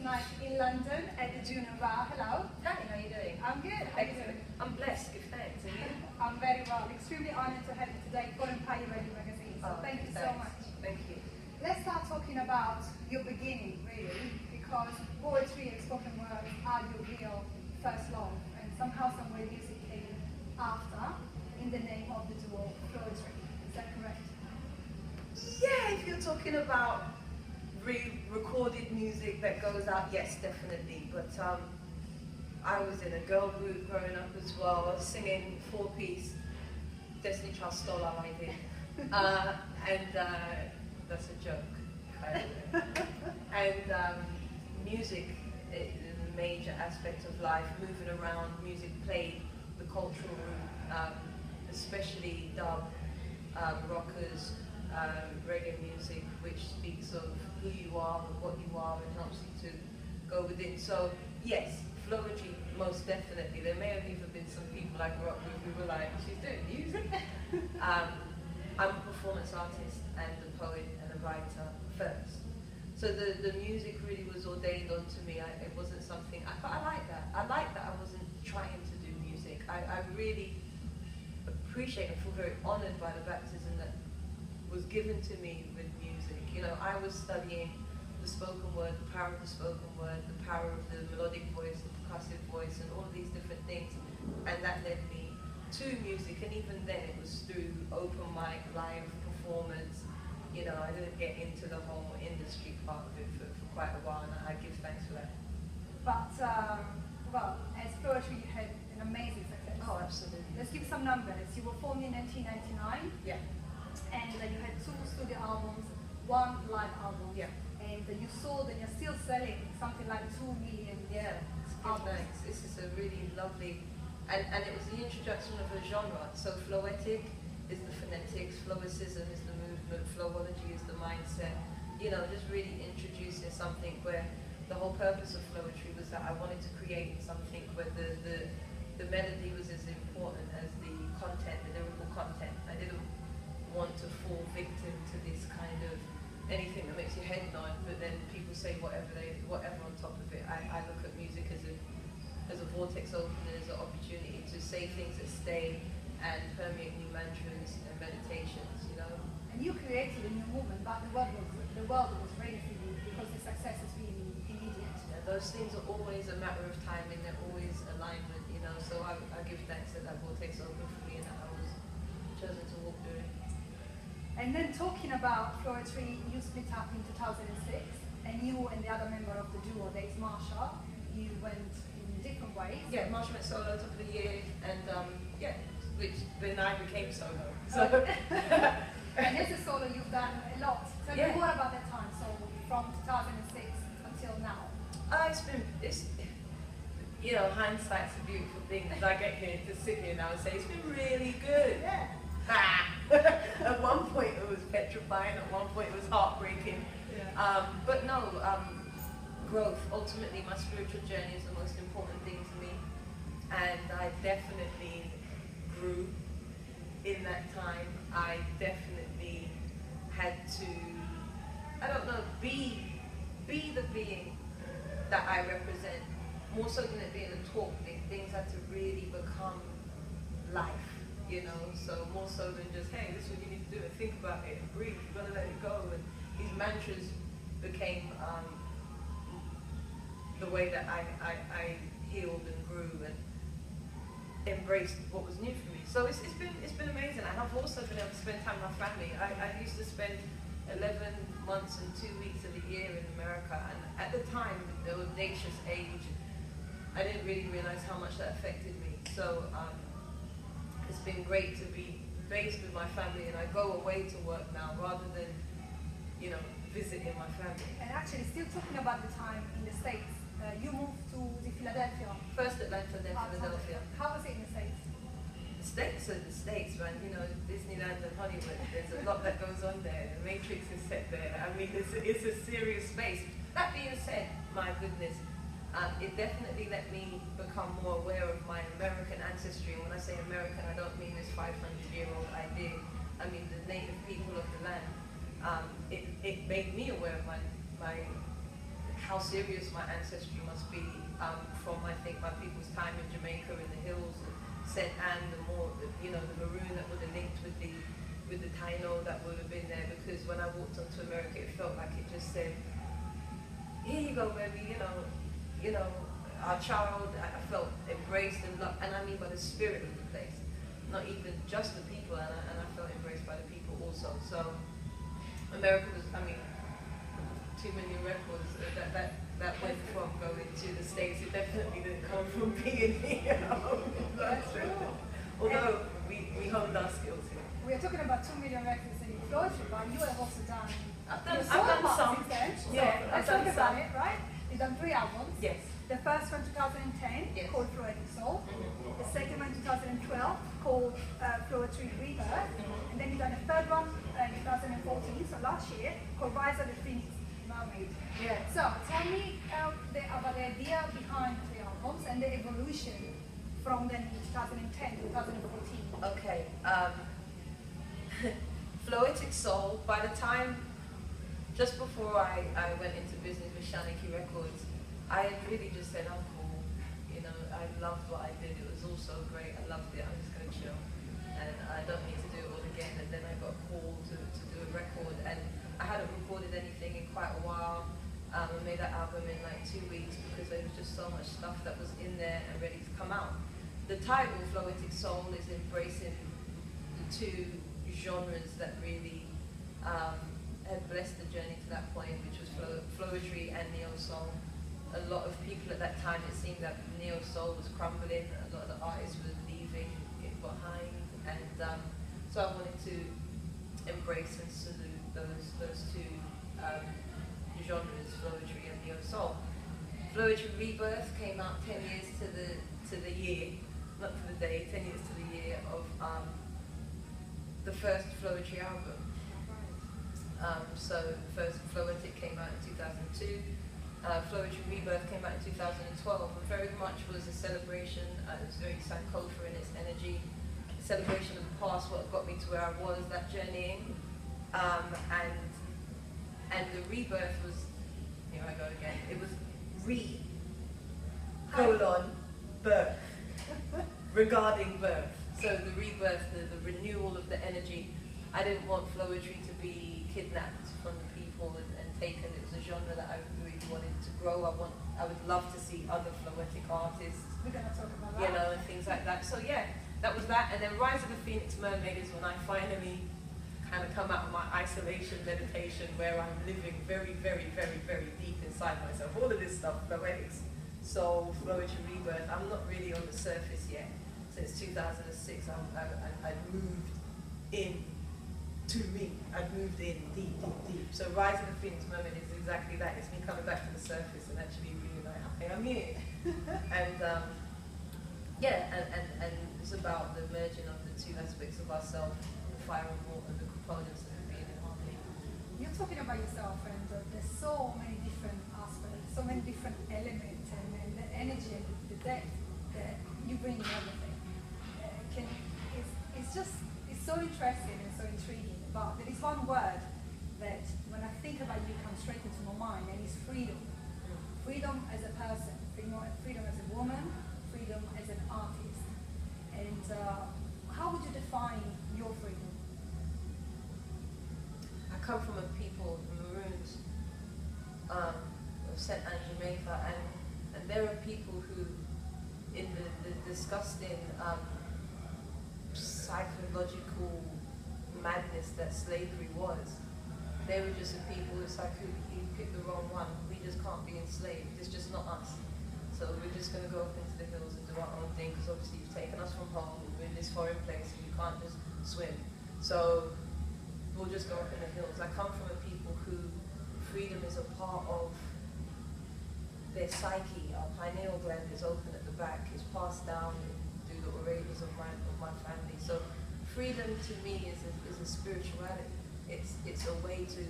tonight in London at the Junior Bar. Hello. Hi, how are you doing? I'm good. How are you doing? I'm blessed, give thanks. And you? I'm very well. Extremely honoured to have you today for Empire Radio magazine. So thank you so much. Thank you. Let's start talking about your beginning, really, because poetry and spoken word are your real first love, and somehow, somewhere, music came after in the name of the duo FLOACIST. Is that correct? Yeah, if you're talking about recorded music that goes out, yes, definitely. But I was in a girl group growing up as well. I was singing four-piece. Destiny Child stole our idea. That's a joke. Music is a major aspect of life. Moving around, music played the cultural route, especially dub, rockers, reggae music, which speaks of who you are and what you are and helps you to go within. So yes, FLOACIST, most definitely. There may have even been some people I grew up with who were like, she's doing music? I'm a performance artist and a poet and a writer first. So the music really was ordained onto me. It wasn't something, but I like that. I like that I wasn't trying to do music. I really appreciate and feel very honored by the baptism that was given to me with music. You know, I was studying the spoken word, the power of the spoken word, the power of the melodic voice, the percussive voice, and all of these different things. And that led me to music, and even then it was through open mic, live performance. You know, I didn't get into the whole industry part of it for quite a while, and I give thanks for that. But, well, as FLOACIST, you had an amazing success. Oh, absolutely. Let's give some numbers. You were formed in 1999. Yeah. And you had 2 studio albums, 1 live album. Yeah. And you sold, and you're still selling something like 2 million. Yeah, thanks. This is a really lovely, and it was the introduction of a genre. So floetic is the phonetics, floicism is the movement, flowology is the mindset. You know, just really introducing something where the whole purpose of FLOACIST was that I wanted to create something where the melody was as important as the content, the lyrical content. I didn't want to fall victim to this kind of anything that makes your head nod, but then people say whatever on top of it. I look at music as a vortex opener, as an opportunity to say things that stay and permeate new mantras and meditations, you know. And you created a new movement, but the world was ready for you because the success has been immediate. Yeah, those things are always a matter of timing, they're always alignment, you know, so I give thanks that vortex opened for me and that I was chosen to walk through it. And then talking about FLOACIST, you split up in 2006, and you and the other member of the duo, there is Marsha, you went in different ways. Yeah, Marsha went solo top of the year, and yeah, which then I became solo. So. And as a solo, you've done a lot. Tell me more about that time, so from 2006 until now. It's you know, hindsight's a beautiful thing. As I get here to sit here now and say, it's been really good. Yeah. At one point it was petrifying, at one point it was heartbreaking. Yeah. But no, growth. Ultimately, my spiritual journey is the most important thing to me. And I definitely grew in that time. I definitely had to, I don't know, be the being that I represent. More so than it being a talk thing, things had to really become life. You know, so more so than just, hey, this is what you need to do and think about it and breathe, you've got to let it go. And these mantras became the way that I healed and grew and embraced what was new for me. So it's been amazing. And I've also been able to spend time with my family. I used to spend 11 months and 2 weeks of the year in America, and at the time, the audacious age, I didn't really realize how much that affected me. So it's been great to be based with my family, and I go away to work now rather than, you know, visiting my family. And actually, still talking about the time in the States, you moved to Philadelphia. First Atlanta, then Philadelphia. How was it in the States? The States are the States, man. You know, Disneyland and Hollywood, there's a lot that goes on there. The Matrix is set there. I mean, it's a serious space. That being said, my goodness, it definitely let me become more aware of my American ancestry. And when I say American, I don't mean this 500-year-old idea. I mean the native people of the land. It made me aware of my how serious my ancestry must be from, I think, my people's time in Jamaica in the hills, and St. Anne, the more, you know, the maroon that would have linked with the Taino that would have been there, because when I walked onto America, it felt like it just said, here you go, baby, you know, our child. I felt embraced and loved, and I mean by the spirit of the place, not even just the people, and I felt embraced by the people also. So America was, I mean, 2 million records, that went from going to the States. It definitely didn't come from being here. That's true. Although we honed our skills here. We are talking about 2 million records in Florida, but you have also done I've done some. Then, so Yeah, let's talk about it, right? You've done 3 albums. Yes. The first one 2010, Yes. called Floating Soul. The second one 2012, called Floetry Rebirth. And then you've done a third one in 2014, so last year, called Rise of the Phoenix Mermaid. Yeah. So tell me about the idea behind the 3 albums and the evolution from then 2010 to 2014. Okay. Floating Soul, by the time, just before I went into business with Shaniki Records, I had really just said, oh cool, you know, I loved what I did, it was all so great, I loved it, I'm just going to chill. And I don't need to do it all again. And then I got called to do a record, and I hadn't recorded anything in quite a while. I made that album in like 2 weeks because there was just so much stuff that was in there and ready to come out. The title, Floating Soul, is embracing the 2 genres that really had blessed the journey to that point, which was Floetry and Neo Soul. A lot of people at that time, it seemed that Neo Soul was crumbling, a lot of the artists were leaving it behind, and so I wanted to embrace and salute those 2 genres, Floetry and Neo Soul. Floetry Rebirth came out 10 years to the year, not to the day, 10 years to the year of the first Floetry album. So the first Floetic came out in 2002. Floetry Rebirth came out in 2012, and very much was a celebration. It was very Sankofa in its energy, a celebration of the past, what got me to where I was, that journeying, and the rebirth was, here I go again, it was birth, regarding birth. So the rebirth, the renewal of the energy. I didn't want Floetry to be kidnapped from the people and taken. It was a genre that I really wanted to grow. I would love to see other Floetic artists, We're going to talk about that. you know, and things like that. So yeah, that was that. And then Rise of the Phoenix Mermaid is when I finally kind of come out of my isolation meditation, where I'm living very, very, very, very deep inside myself. All of this stuff, Floetics, soul, Floetry Rebirth. I'm not really on the surface yet. Since 2006, I'd moved in to me. I'd moved in deep, deep, deep. So Rise of the Phoenix Mermaid is exactly that. It's me coming back to the surface and actually being like, okay, I'm here. And yeah, and it's about the merging of the 2 aspects of ourselves, the fire and water, the components of being in harmony. You're talking about yourself, and there's so many different aspects, so many different elements, and the energy and the depth that you bring in everything. It's so interesting and so intriguing. But there is one word that, when I think about you, comes straight into my mind, and it's freedom. Freedom as a person, freedom as a woman, freedom as an artist. And how would you define your freedom? I come from a people, the Maroons, of St. Anne, Jamaica, and there are people who, in the disgusting psychological madness that slavery was, they were just a people. It's like, you picked the wrong one. We just can't be enslaved. It's just not us. So we're just going to go up into the hills and do our own thing, because obviously you've taken us from home. We're in this foreign place and you can't just swim. So we'll just go up in the hills. I come from a people who freedom is a part of their psyche. Our pineal gland is open at the back. It's passed down through the oracles of my family. So freedom to me is a spirituality. It's a way to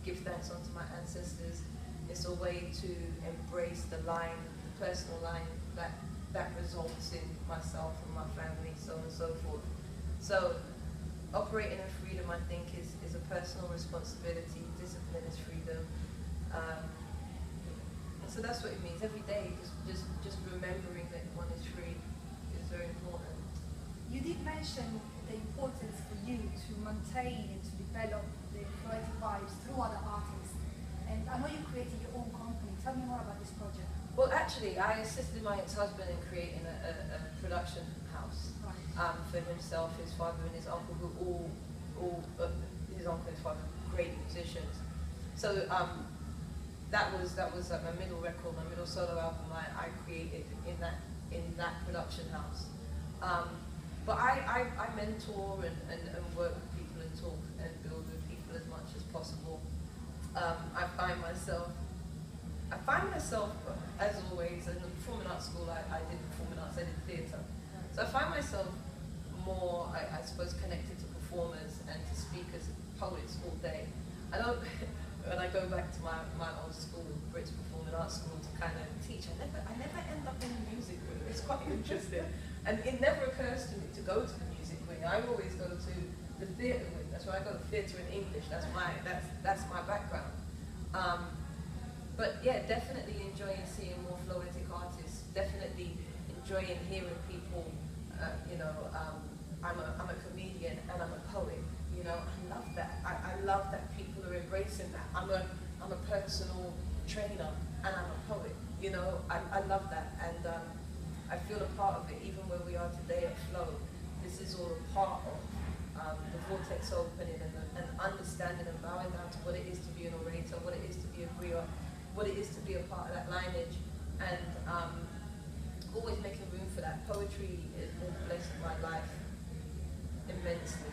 give thanks unto my ancestors. It's a way to embrace the line, the personal line that results in myself and my family, so on and so forth. So operating in freedom, I think, is a personal responsibility. Discipline is freedom. So that's what it means. Every day, just remembering that one is free is very important. You did mention the importance for you to maintain and to develop the poetic vibes through other artists. And I know you created your own company. Tell me more about this project. Well, actually, I assisted my ex-husband in creating a production house for himself, his father, and his uncle, who his uncle and his father, great musicians. So that was like my middle record, my middle solo album. I created in that production house. But I mentor and work with people and talk and build with people as much as possible. I find myself, as always, in the performing arts school, I did performing arts, I did theatre. So I find myself more, I suppose, connected to performers and to speakers, poets all day. I don't, when I go back to my old school, Brits Performing Arts School, to kind of teach, I never end up in the music room. It's quite interesting. And it never occurs to me to go to the music wing. I always go to the theatre wing. That's why I go to theatre in English. That's my background. But yeah, definitely enjoying seeing more FLOACIST artists. Definitely enjoying hearing people. I'm a comedian and I'm a poet. You know, I love that. I love that people are embracing that. I'm a personal trainer and I'm a poet. You know, I love that, and I feel a part of it. Even where we are today at Flow, this is all a part of the vortex opening and understanding and bowing down to what it is to be an orator, what it is to be a griot, what it is to be a part of that lineage, and always making room for that. Poetry has blessed my life immensely.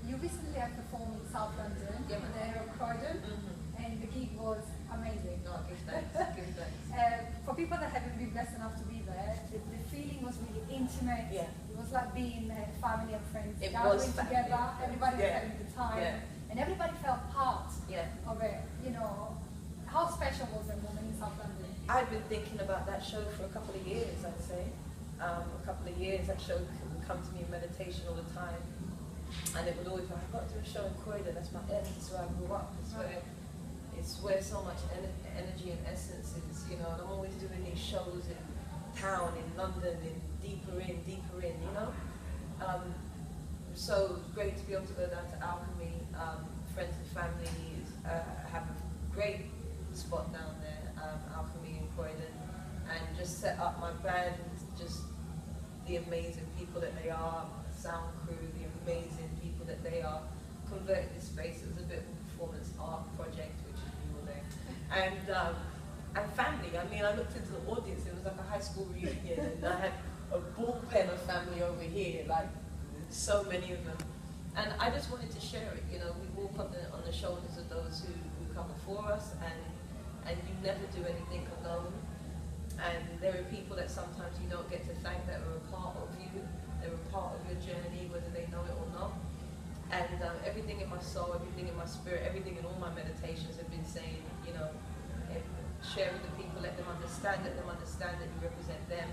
You recently have performed in South London, Yeah, in the area of Croydon, and the gig was amazing. No, give thanks, give thanks. For people that haven't been blessed enough to be there, the feeling was really intimate. Yeah. It was like being family and friends It gathering was family. together. Everybody was Yeah. having a good time, Yeah. and everybody felt part Yeah. of it. You know, how special was that moment in South London? I've been thinking about that show for a couple of years, I'd say. A couple of years. That show would come to me in meditation all the time. And it would always be, I've got to do a show in Croydon, that's my end, it's where I grew up, it's where so much energy and essence is, you know, and I'm always doing these shows in town, in London, in deeper in, you know. So great to be able to go down to Alchemy, friends and family have a great spot down there, Alchemy in Croydon, and just set up my band, just the amazing people that they are, sound crew, the amazing people that they are, converted this space. It was a bit of a performance art project, which is all there. And family. I mean, I looked into the audience, it was like a high school reunion, and I had a bullpen of family over here, like so many of them. And I just wanted to share it, you know, we walk on the shoulders of those who come before us, and you never do anything alone. And there are people that sometimes you don't get to thank that are a part of you. They're a part of your journey, whether they know it or not. And everything in my soul, everything in my spirit, everything in all my meditations have been saying, you know, share with the people, let them understand that you represent them,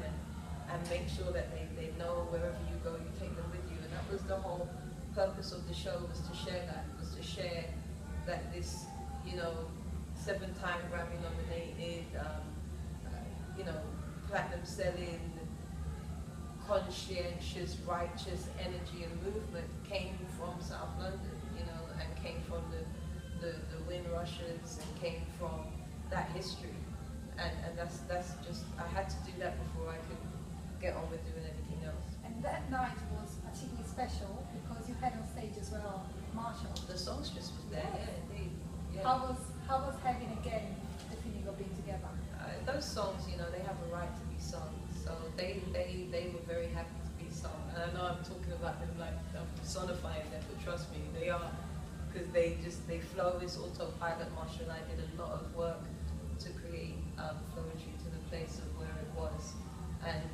and make sure that they know wherever you go, you take them with you. And that was the whole purpose of the show, was to share that this, you know, 7-time Grammy nominated, you know, platinum selling, conscientious, righteous energy and movement came from South London, you know, and came from the Windrushers, and came from that history. And that's just, I had to do that before I could get on with doing anything else. And that night was particularly special because you had on stage as well Marshall. The songstress was there, yeah, indeed. Yeah. How was having again the feeling of being together? Those songs, you know, they have a right to be sung. So they were very happy to be sung. And I know I'm talking about them like I'm personifying them, but trust me, they are, because they flow. This autopilot. Marshall and I did a lot of work to create poetry to the place of where it was. And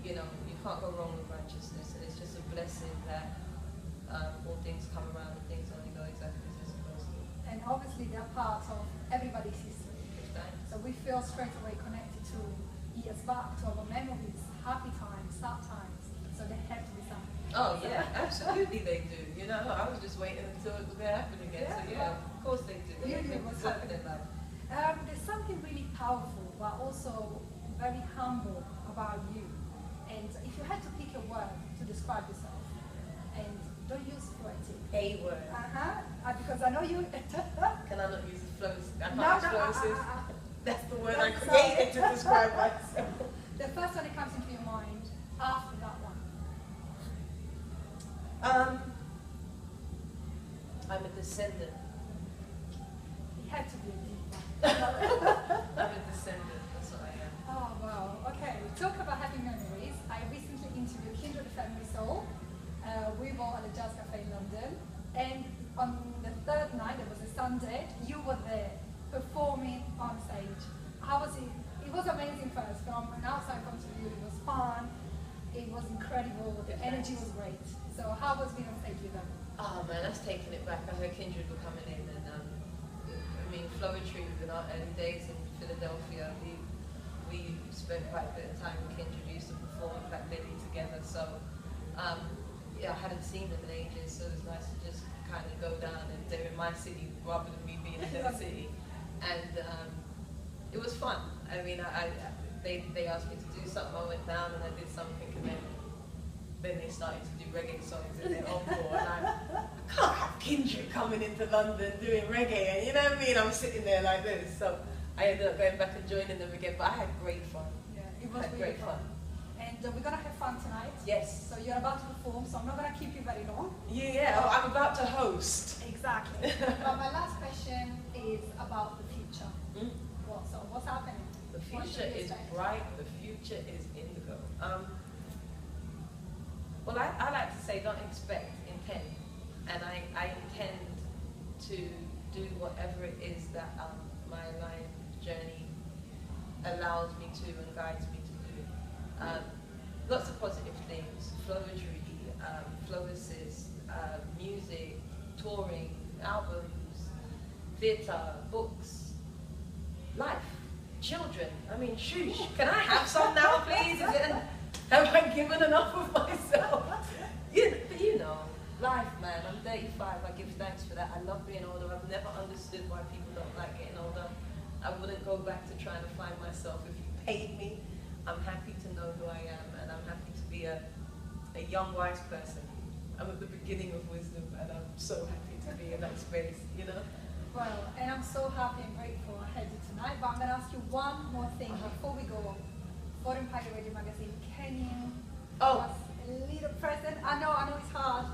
you know, you can't go wrong with righteousness, and it's just a blessing that all things come around and things only go exactly as they're supposed to. And obviously they're part of everybody's history. So we feel straight away connected to years back, to our memories, happy times, sad times. So they have to be something. Oh yeah, absolutely they do. You know, I was just waiting until it was going to happen again. So yeah, of course they do. You knew what's happening. There's something really powerful, but also very humble about you. And if you had to pick a word to describe yourself, and don't use poetic. A word. Because I know you. Can I not use FLOACIST? I can't No, use no, FLOACIST. That's the word I That's created to describe myself. The first one that comes into your mind after that one. I'm a descendant. It had to be a deep one. I'm a descendant, that's what I am. Oh, wow. Okay, we talk about happy memories. I recently interviewed Kindred the Family Soul. We were at the Jazz Cafe in London. And on the third night, it was a Sunday, you were there performing on stage. How was it? It was amazing first. From an outside point of view, it was fun. It was incredible. The energy was great. So how was being on stage with them? Oh man, that's taking it back. I heard Kindred were coming in, and I mean, Flowetry in our early days in Philadelphia, we spent quite a bit of time with Kindred. We used to perform with Black Lily together, so yeah, I hadn't seen them in ages, so it was nice to just kind of go down, and they're in my city rather than me being in their city, and it was fun. I mean, they asked me to do something, I went down and I did something, and then they started to do reggae songs in their encore, and I can't have Kindred coming into London doing reggae, and you know what I mean? I'm sitting there like this, so I ended up going back and joining them again, but I had great fun. Yeah, it was really great fun. And we're going to have fun tonight. Yes. So you're about to perform, so I'm not going to keep you very long. Yeah, I'm about to host. Exactly. But my last question is about the future. So what's happening? The future is bright, the future is indigo. Well, I like to say don't expect, intend. And I intend to do whatever it is that my life journey allows me to and guides me to do. Lots of positive things, flowetry, FLOACIST, music, touring, albums, theatre, books, life, children. I mean, shoosh, can I have some now, please? Have I given enough of myself? But you know, life, man. I'm 35, I give thanks for that. I love being older. I've never understood why people don't like getting older. I wouldn't go back to trying to find myself. If you paid me, I'm happy to know who I am, and I'm happy to be a young, wise person. I'm at the beginning of wisdom, and I'm so happy to be in that space, you know? Well, and I'm so happy and grateful I had you tonight, but I'm going to ask you one more thing before we go. For Empire Radio Magazine, can you give us a little present? I know it's hard.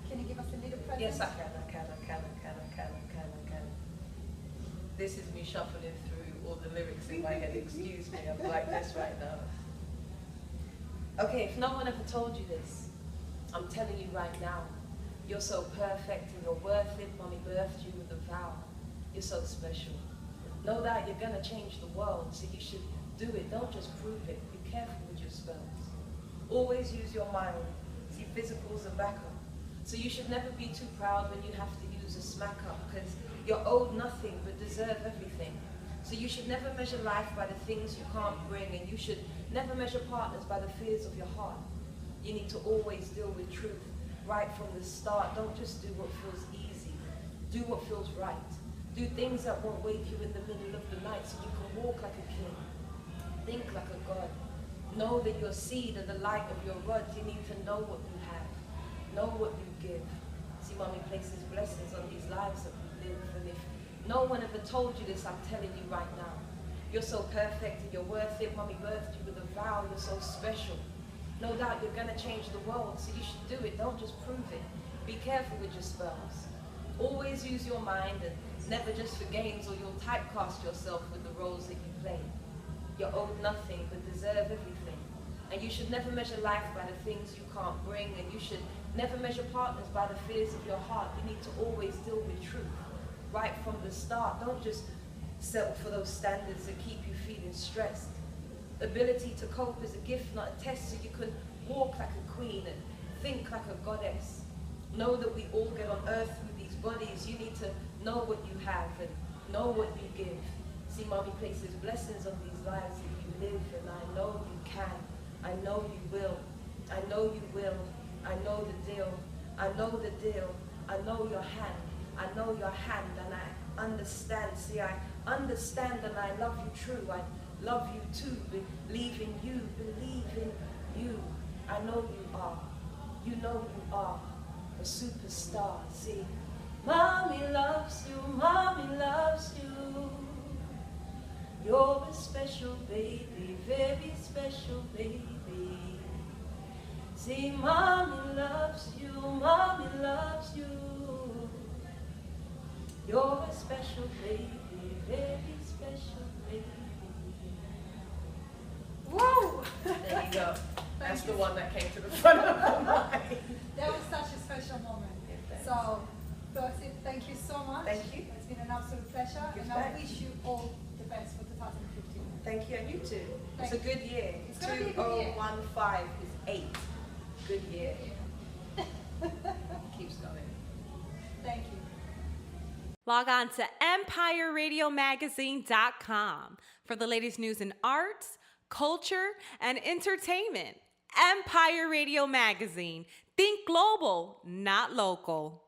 Can you give us a little present? Yes, I can. This is me shuffling through all the lyrics in my head. Excuse me, I'm like this right now. Okay, if no one ever told you this, I'm telling you right now. You're so perfect and you're worth it. Mommy birthed you with a vow. You're so special. Know that you're gonna change the world, so you should do it. Don't just prove it. Be careful with your spells. Always use your mind. See, physical's a backup. So you should never be too proud when you have to use a smack up, because you're owed nothing but deserve everything. So you should never measure life by the things you can't bring, and you should never measure partners by the fears of your heart. You need to always deal with truth right from the start. Don't just do what feels easy. Do what feels right. Do things that won't wake you in the middle of the night so you can walk like a king. Think like a god. Know that your seed and the light of your rod, you need to know what you have. Know what you give. See, Mommy places blessings on these lives that we live. And if no one ever told you this, I'm telling you right now. You're so perfect and you're worth it. Mommy birthed you with a vow. You're so special. No doubt you're going to change the world, so you should do it. Don't just prove it. Be careful with your spells. Always use your mind, and never just for games, or you'll typecast yourself with the roles that you play. You're owed nothing, but deserve everything. And you should never measure life by the things you can't bring, and you should never measure partners by the fears of your heart. You need to always deal with truth right from the start. Don't just settle for those standards that keep you feeling stressed. Ability to cope is a gift, not a test, so you can walk like a queen and think like a goddess. Know that we all get on earth with these bodies. You need to know what you have and know what you give. See, Mommy places blessings on these lives that you live, and I know you can. I know you will. I know you will. I know the deal. I know the deal. I know your hand. I know your hand, and I understand. See, I understand and I love you true. I love you too, believe in you, believe in you. I know you are, you know you are a superstar. See, mommy loves you, mommy loves you. You're a special baby, very special baby. See, mommy loves you, mommy loves you. You're a special baby, very special baby. Whoa! There you go. That's the one that came to the front of my mind. That was such a special moment. Yeah, So, FLOACIST, thank you so much. Thank you. It's been an absolute pleasure, and I Thanks. wish you all the best for 2015. Thank you, and you too. Thank It's a good year. It's gonna be a good year. 2015 is 8. Good year. Keeps going. Thank you. Log on to EmpireRadioMagazine.com for the latest news in arts, culture, and entertainment. Empire Radio Magazine. Think global, not local.